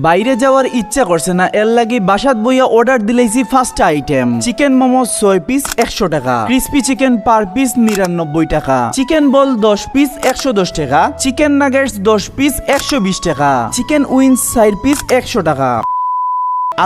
বাইরে যাওয়ার ইচ্ছা করছে না, এর লাগি বাসাত বইয়া অর্ডার দিলেছি first item chicken momo 6 piece 100 টাকা, ক্রিসপি চিকেন পার পিস 99 টাকা, চিকেন বল 10 পিস 110 টাকা, চিকেন নাগেটস 10 পিস 120 টাকা, চিকেন উইংস 4 পিস 100 টাকা।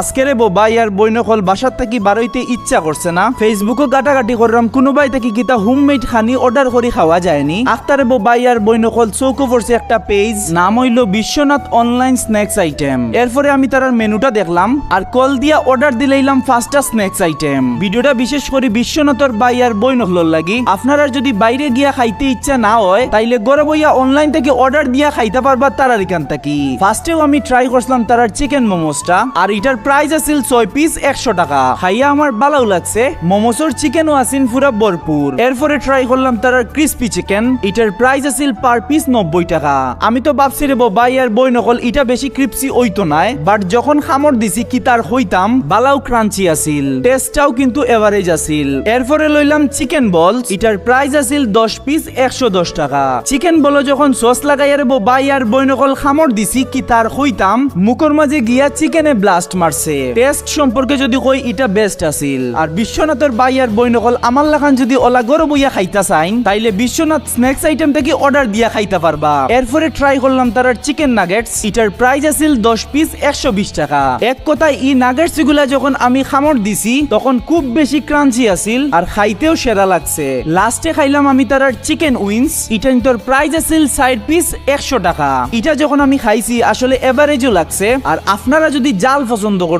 আজকের ভাই আর বইনকল বাসার থেকে বারইতে ইচ্ছা করছে না, ফেসবুকও গাটাগাটি করলাম কোনোবাই থেকে কিতা হোমমেড খানি অর্ডার করে খাওয়া যায়নি। আখতারে ভাই আর বইনকল চৌকো পড়ছে একটা পেজ, নাম হইল বিশ্বনাথ অনলাইন স্ন্যাক্স আইটেম। এরপরে আমি তার মেনুটা দেখলাম আর কল দিয়া অর্ডার দিলাইলাম ফার্স্টটা স্ন্যাক্স আইটেম। ভিডিওটা বিশেষ করে বিশ্বনাথর ভাই আর বইনকলর লাগি। আপনারা যদি বাইরে গিয়া খাইতে ইচ্ছা না হয় তাইলে ঘরে বইয়া অনলাইন থেকে অর্ডার দিয়া খাইতে পারবা তারার এখান থেকে। ফার্স্টেও আমি ট্রাই করলাম তারার চিকেন মোমোসটা, আর এটার প্রাইস আছিল 6 পিস 100 টাকা। খাইয়া আমার ভালো লাগছে, মোমোসর চিকেনও আসিন পুরা ভরপুর। এরপরে ট্রাই করলাম তার ক্রিসপি চিকেন, এটার প্রাইস আছিল পার পিস 90 টাকা। আমি তো ভাবছি রে ভাই আর বই নকল এটা বেশি ক্রিপসি হইতো নাই, বাট যখন খামর দিছি কি তার হইতাম বালাও ক্রাঞ্চি আছিল, টেস্টটাও কিন্তু এভারেজ আছিল। এরপরে লইলাম চিকেন বলস, এটার প্রাইস আছিল 10 পিস 110 টাকা। চিকেন বল যখন সস লাগাইয়া রে ভাই আর বই নকল খামর দিছি কি তার হইতাম মুখর মাঝে গিয়া চিকেনে ব্লাস্ট মারছে। টেস্ট সম্পর্কে যদি কই এটা বেস্ট আছিল। আর বিশ্বনাথের ভাই আর বইনকল আমার লাখান যদি ওলা গরো বইয়া খাইতা চাইন তাইলে বিশ্বনাথ স্ন্যাক্স আইটেম থেকে অর্ডার দিয়া খাইতে পারবা। এরপরে ট্রাই করলাম তার চিকেন নাগেটস, এটার প্রাইস আছিল 10 পিস 120 টাকা। এক কথায় এই নাগেটস গুলা যখন আমি খামর দিছি তখন খুব বেশি ক্রাঞ্চি আছিল আর খাইতেও সেরা লাগছে। লাস্টে খাইলাম আমি তার চিকেন উইংস, এটার প্রাইস আছিল 4 পিস 100 টাকা। এটা যখন আমি খাইছি আসলে এভারেজও লাগছে। আর আপনারা যদি জাল পছন্দ করেন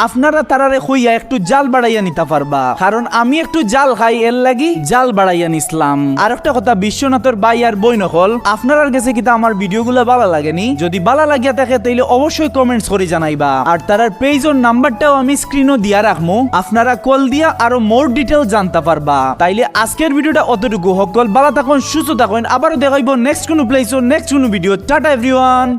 আপনারা তারারে কইয়া একটু জাল বাড়াইয়া নিতে পারবা, কারণ আমি একটু জাল খাই এর লাগি জাল বাড়াইয়া নিছিলাম। আর একটা কথা বিশ্বনাথের ভাই আর বইনকল আপনার কাছে কিতা আমার ভিডিওগুলো ভালো লাগেনি? যদি ভালো লাগিয়া থাকে তাইলে অবশ্যই কমেন্টস করে জানাইবা। আর তারার পেজের নাম্বারটাও আমি স্ক্রিনও দিয়া রাখবো, আপনারা কল দিয়া আরো মোর ডিটেইল জানতে পারবা। তাইলে আজকের ভিডিওটা অতটুকু, সকল ভালো থাকুন সুস্থ থাকুন, আবারও দেখাইবো নেক্সট কোনো প্লেস ও নেক্সট কোনো ভিডিও। Tata everyone.